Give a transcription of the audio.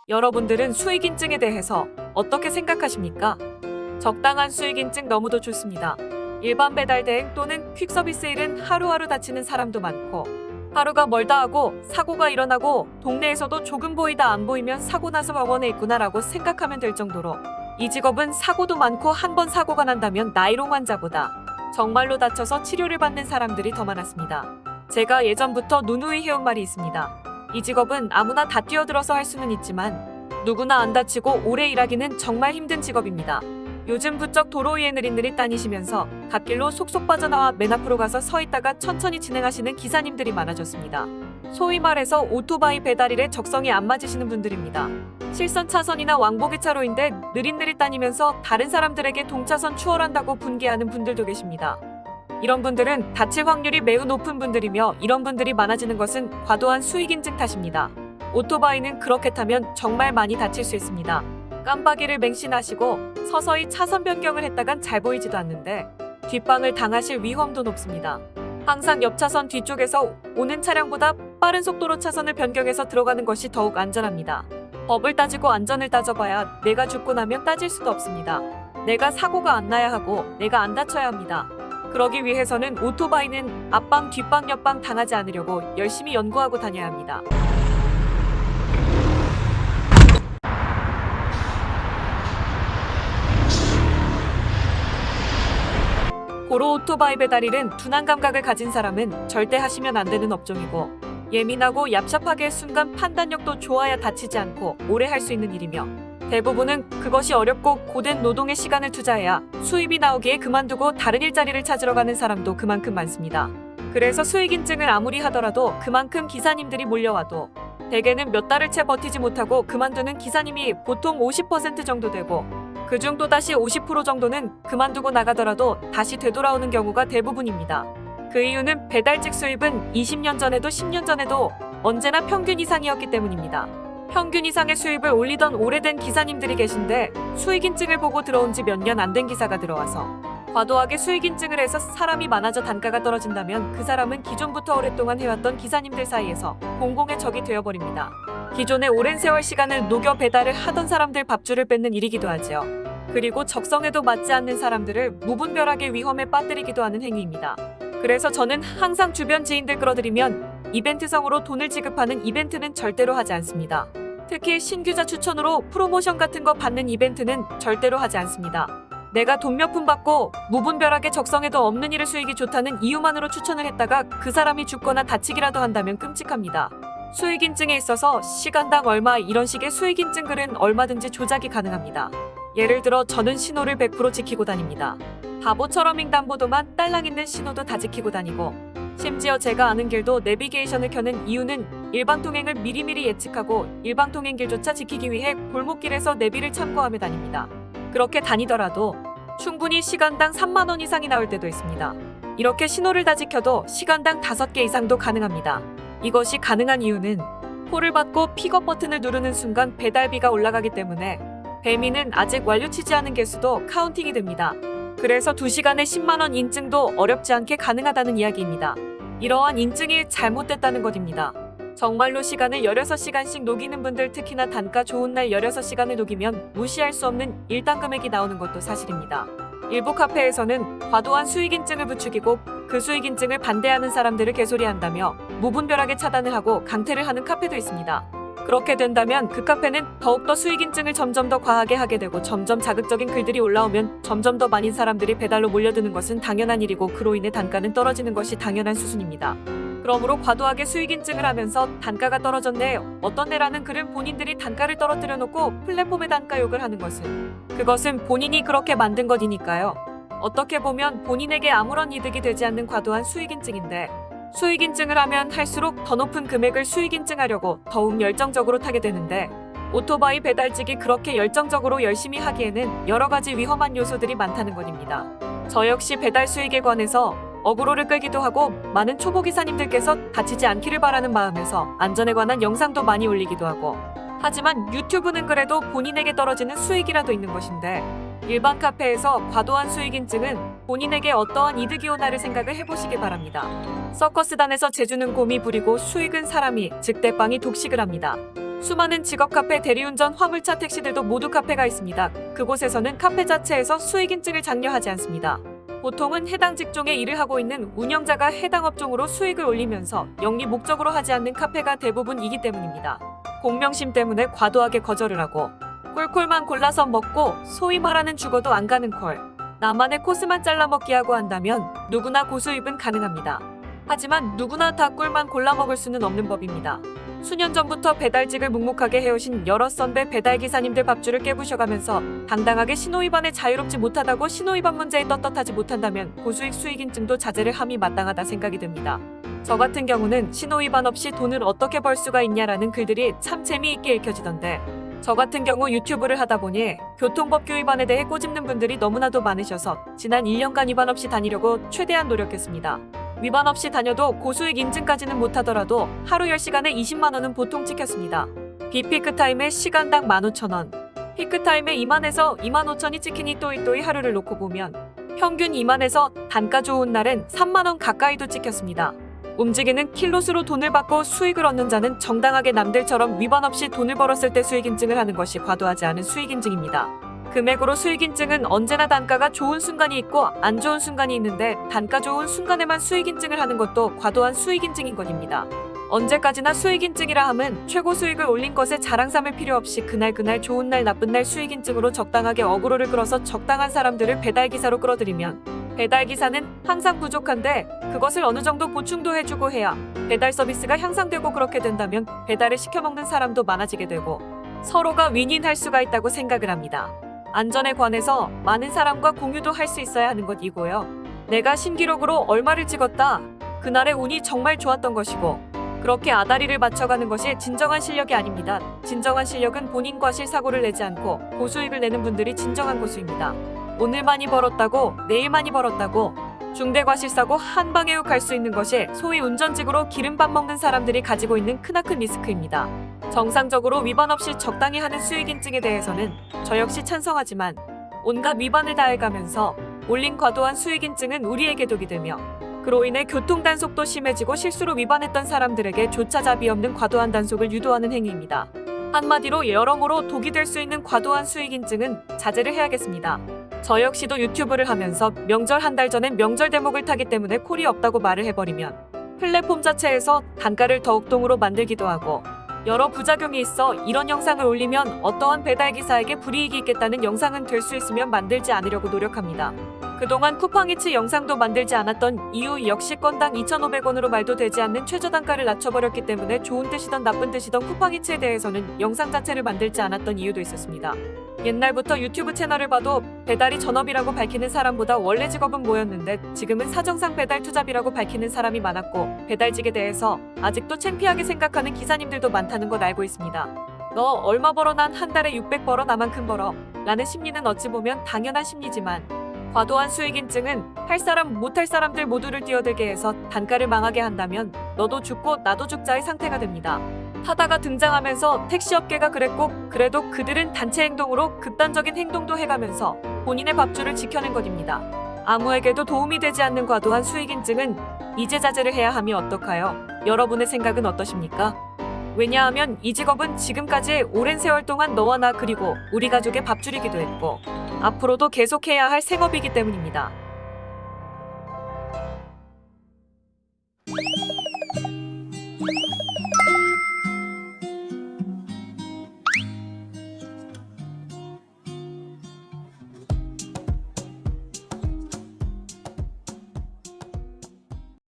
여러분들은 수익인증에 대해서 어떻게 생각하십니까? 적당한 수익인증 너무도 좋습니다. 일반 배달 대행 또는 퀵서비스 일은 하루하루 다치는 사람도 많고, 하루가 멀다 하고 사고가 일어나고 동네에서도 조금 보이다 안 보이면 사고 나서 병원에 있구나라고 생각하면 될 정도로 이 직업은 사고도 많고 한 번 사고가 난다면 나이롱 환자보다 정말로 다쳐서 치료를 받는 사람들이 더 많았습니다. 제가 예전부터 누누이 해온 말이 있습니다. 이 직업은 아무나 다 뛰어들어서 할 수는 있지만 누구나 안 다치고 오래 일하기는 정말 힘든 직업입니다. 요즘 부쩍 도로 위에 느릿느릿 다니시면서 갓길로 속속 빠져나와 맨 앞으로 가서 서 있다가 천천히 진행하시는 기사님들이 많아졌습니다. 소위 말해서 오토바이 배달일에 적성이 안 맞으시는 분들입니다. 실선 차선이나 왕복의 차로인데 느릿느릿 다니면서 다른 사람들에게 동차선 추월한다고 분개하는 분들도 계십니다. 이런 분들은 다칠 확률이 매우 높은 분들이며 이런 분들이 많아지는 것은 과도한 수익인증 탓입니다. 오토바이는 그렇게 타면 정말 많이 다칠 수 있습니다. 깜빡이를 맹신하시고 서서히 차선 변경을 했다간 잘 보이지도 않는데 뒷방을 당하실 위험도 높습니다. 항상 옆 차선 뒤쪽에서 오는 차량보다 빠른 속도로 차선을 변경해서 들어가는 것이 더욱 안전합니다. 법을 따지고 안전을 따져봐야 내가 죽고 나면 따질 수도 없습니다. 내가 사고가 안 나야 하고 내가 안 다쳐야 합니다. 그러기 위해서는 오토바이는 앞방, 뒷방, 옆방 당하지 않으려고 열심히 연구하고 다녀야 합니다. 고로 오토바이 배달일은 둔한 감각을 가진 사람은 절대 하시면 안 되는 업종이고, 예민하고 얍삽하게 순간 판단력도 좋아야 다치지 않고 오래 할 수 있는 일이며, 대부분은 그것이 어렵고 고된 노동의 시간을 투자해야 수입이 나오기에 그만두고 다른 일자리를 찾으러 가는 사람도 그만큼 많습니다. 그래서 수익인증을 아무리 하더라도 그만큼 기사님들이 몰려와도 대개는 몇 달을 채 버티지 못하고 그만두는 기사님이 보통 50% 정도 되고, 그중 또다시 50% 정도는 그만두고 나가더라도 다시 되돌아오는 경우가 대부분입니다. 그 이유는 배달직 수입은 20년 전에도 10년 전에도 언제나 평균 이상이었기 때문입니다. 평균 이상의 수입을 올리던 오래된 기사님들이 계신데 수익인증을 보고 들어온 지 몇 년 안 된 기사가 들어와서 과도하게 수익인증을 해서 사람이 많아져 단가가 떨어진다면 그 사람은 기존부터 오랫동안 해왔던 기사님들 사이에서 공공의 적이 되어버립니다. 기존에 오랜 세월 시간을 녹여 배달을 하던 사람들 밥줄을 뺏는 일이기도 하지요. 그리고 적성에도 맞지 않는 사람들을 무분별하게 위험에 빠뜨리기도 하는 행위입니다. 그래서 저는 항상 주변 지인들 끌어들이면 이벤트성으로 돈을 지급하는 이벤트는 절대로 하지 않습니다. 특히 신규자 추천으로 프로모션 같은 거 받는 이벤트는 절대로 하지 않습니다. 내가 돈 몇 푼 받고 무분별하게 적성에도 없는 일을 수익이 좋다는 이유만으로 추천을 했다가 그 사람이 죽거나 다치기라도 한다면 끔찍합니다. 수익인증에 있어서 시간당 얼마 이런 식의 수익인증 글은 얼마든지 조작이 가능합니다. 예를 들어 저는 신호를 100% 지키고 다닙니다. 바보처럼 횡단보도만 딸랑 있는 신호도 다 지키고 다니고, 심지어 제가 아는 길도 내비게이션을 켜는 이유는 일방통행을 미리미리 예측하고 일방통행길조차 지키기 위해 골목길에서 내비를 참고하며 다닙니다. 그렇게 다니더라도 충분히 시간당 3만 원 이상이 나올 때도 있습니다. 이렇게 신호를 다 지켜도 시간당 5개 이상도 가능합니다. 이것이 가능한 이유는 콜을 받고 픽업 버튼을 누르는 순간 배달비가 올라가기 때문에 배민은 아직 완료치지 않은 개수도 카운팅이 됩니다. 그래서 2시간에 10만 원 인증도 어렵지 않게 가능하다는 이야기입니다. 이러한 인증이 잘못됐다는 것입니다. 정말로 시간을 16시간씩 녹이는 분들, 특히나 단가 좋은 날 16시간을 녹이면 무시할 수 없는 일당 금액이 나오는 것도 사실입니다. 일부 카페에서는 과도한 수익인증을 부추기고 그 수익인증을 반대하는 사람들을 개소리한다며 무분별하게 차단을 하고 강퇴를 하는 카페도 있습니다. 그렇게 된다면 그 카페는 더욱더 수익인증을 점점 더 과하게 하게 되고 점점 자극적인 글들이 올라오면 점점 더 많은 사람들이 배달로 몰려드는 것은 당연한 일이고 그로 인해 단가는 떨어지는 것이 당연한 수순입니다. 그러므로 과도하게 수익인증을 하면서 단가가 떨어졌네, 어떤 애라는 글은 본인들이 단가를 떨어뜨려 놓고 플랫폼의 단가 욕을 하는 그것은 본인이 그렇게 만든 것이니까요. 어떻게 보면 본인에게 아무런 이득이 되지 않는 과도한 수익인증인데, 수익인증을 하면 할수록 더 높은 금액을 수익인증하려고 더욱 열정적으로 타게 되는데, 오토바이 배달직이 그렇게 열정적으로 열심히 하기에는 여러 가지 위험한 요소들이 많다는 것입니다. 저 역시 배달 수익에 관해서 어그로를 끌기도 하고 많은 초보 기사님들께서 다치지 않기를 바라는 마음에서 안전에 관한 영상도 많이 올리기도 하고, 하지만 유튜브는 그래도 본인에게 떨어지는 수익이라도 있는 것인데, 일반 카페에서 과도한 수익인증은 본인에게 어떠한 이득이 오나를 생각을 해보시기 바랍니다. 서커스단에서 제주는 곰이 부리고 수익은 사람이, 즉 대빵이 독식을 합니다. 수많은 직업 카페, 대리운전, 화물차, 택시들도 모두 카페가 있습니다. 그곳에서는 카페 자체에서 수익인증을 장려하지 않습니다. 보통은 해당 직종에 일을 하고 있는 운영자가 해당 업종으로 수익을 올리면서 영리 목적으로 하지 않는 카페가 대부분이기 때문입니다. 공명심 때문에 과도하게 거절을 하고 꿀꿀만 골라서 먹고 소위 말하는 죽어도 안 가는 콜, 나만의 코스만 잘라 먹기 하고 한다면 누구나 고수입은 가능합니다. 하지만 누구나 다 꿀만 골라 먹을 수는 없는 법입니다. 수년 전부터 배달직을 묵묵하게 해오신 여러 선배 배달기사님들 밥줄을 깨부셔가면서 당당하게 신호위반에 자유롭지 못하다고 신호위반 문제에 떳떳하지 못한다면 고수익 수익인증도 자제를 함이 마땅하다 생각이 듭니다. 저 같은 경우는 신호위반 없이 돈을 어떻게 벌 수가 있냐라는 글들이 참 재미있게 읽혀지던데, 저 같은 경우 유튜브를 하다 보니 교통법규 위반에 대해 꼬집는 분들이 너무나도 많으셔서 지난 1년간 위반 없이 다니려고 최대한 노력했습니다. 위반 없이 다녀도 고수익 인증까지는 못하더라도 하루 10시간에 20만 원은 보통 찍혔습니다. 비피크 타임에 시간당 15,000원, 피크 타임에 2만에서 25,000이 찍히니 또이또이 하루를 놓고 보면 평균 2만에서 단가 좋은 날엔 3만 원 가까이도 찍혔습니다. 움직이는 킬로수로 돈을 받고 수익을 얻는 자는 정당하게 남들처럼 위반 없이 돈을 벌었을 때 수익인증을 하는 것이 과도하지 않은 수익인증입니다. 금액으로 수익인증은 언제나 단가가 좋은 순간이 있고 안 좋은 순간이 있는데, 단가 좋은 순간에만 수익인증을 하는 것도 과도한 수익인증인 것입니다. 언제까지나 수익인증이라 함은 최고 수익을 올린 것에 자랑 삼을 필요 없이 그날 좋은 날 나쁜 날 수익인증으로 적당하게 어그로를 끌어서 적당한 사람들을 배달기사로 끌어들이면, 배달기사는 항상 부족한데 그것을 어느 정도 보충도 해주고 해야 배달 서비스가 향상되고, 그렇게 된다면 배달을 시켜먹는 사람도 많아지게 되고 서로가 윈윈할 수가 있다고 생각을 합니다. 안전에 관해서 많은 사람과 공유도 할 수 있어야 하는 것이고요. 내가 신기록으로 얼마를 찍었다, 그날의 운이 정말 좋았던 것이고, 그렇게 아다리를 맞춰가는 것이 진정한 실력이 아닙니다. 진정한 실력은 본인 과실사고를 내지 않고 고수익을 내는 분들이 진정한 고수입니다. 오늘 많이 벌었다고 내일 많이 벌었다고 중대과실사고 한 방에 훅 갈 수 있는 것이 소위 운전직으로 기름밥 먹는 사람들이 가지고 있는 크나큰 리스크입니다. 정상적으로 위반 없이 적당히 하는 수익인증에 대해서는 저 역시 찬성하지만, 온갖 위반을 다해가면서 올린 과도한 수익인증은 우리에게 독이 되며 그로 인해 교통단속도 심해지고 실수로 위반했던 사람들에게 조차 자비 없는 과도한 단속을 유도하는 행위입니다. 한마디로 여러모로 독이 될 수 있는 과도한 수익인증은 자제를 해야겠습니다. 저 역시도 유튜브를 하면서 명절 한 달 전엔 명절 대목을 타기 때문에 콜이 없다고 말을 해버리면 플랫폼 자체에서 단가를 더욱 동으로 만들기도 하고, 여러 부작용이 있어 이런 영상을 올리면 어떠한 배달기사에게 불이익이 있겠다는 영상은 될 수 있으면 만들지 않으려고 노력합니다. 그동안 쿠팡이츠 영상도 만들지 않았던 이유 역시 건당 2,500원으로 말도 되지 않는 최저단가를 낮춰버렸기 때문에 좋은 뜻이던 나쁜 뜻이던 쿠팡이츠에 대해서는 영상 자체를 만들지 않았던 이유도 있었습니다. 옛날부터 유튜브 채널을 봐도 배달이 전업이라고 밝히는 사람보다 원래 직업은 뭐였는데 지금은 사정상 배달 투잡이라고 밝히는 사람이 많았고, 배달직에 대해서 아직도 창피하게 생각하는 기사님들도 많다는 것 알고 있습니다. 너 얼마 벌어? 난 한 달에 600 벌어, 나만큼 벌어 라는 심리는 어찌 보면 당연한 심리지만, 과도한 수익인증은 할 사람 못할 사람들 모두를 뛰어들게 해서 단가를 망하게 한다면 너도 죽고 나도 죽자의 상태가 됩니다. 하다가 등장하면서 택시업계가 그랬고, 그래도 그들은 단체 행동으로 극단적인 행동도 해가면서 본인의 밥줄을 지켜낸 것입니다. 아무에게도 도움이 되지 않는 과도한 수익인증은 이제 자제를 해야 함이 어떡하요? 여러분의 생각은 어떠십니까? 왜냐하면 이 직업은 지금까지 오랜 세월 동안 너와 나 그리고 우리 가족의 밥줄이기도 했고 앞으로도 계속해야 할 생업이기 때문입니다.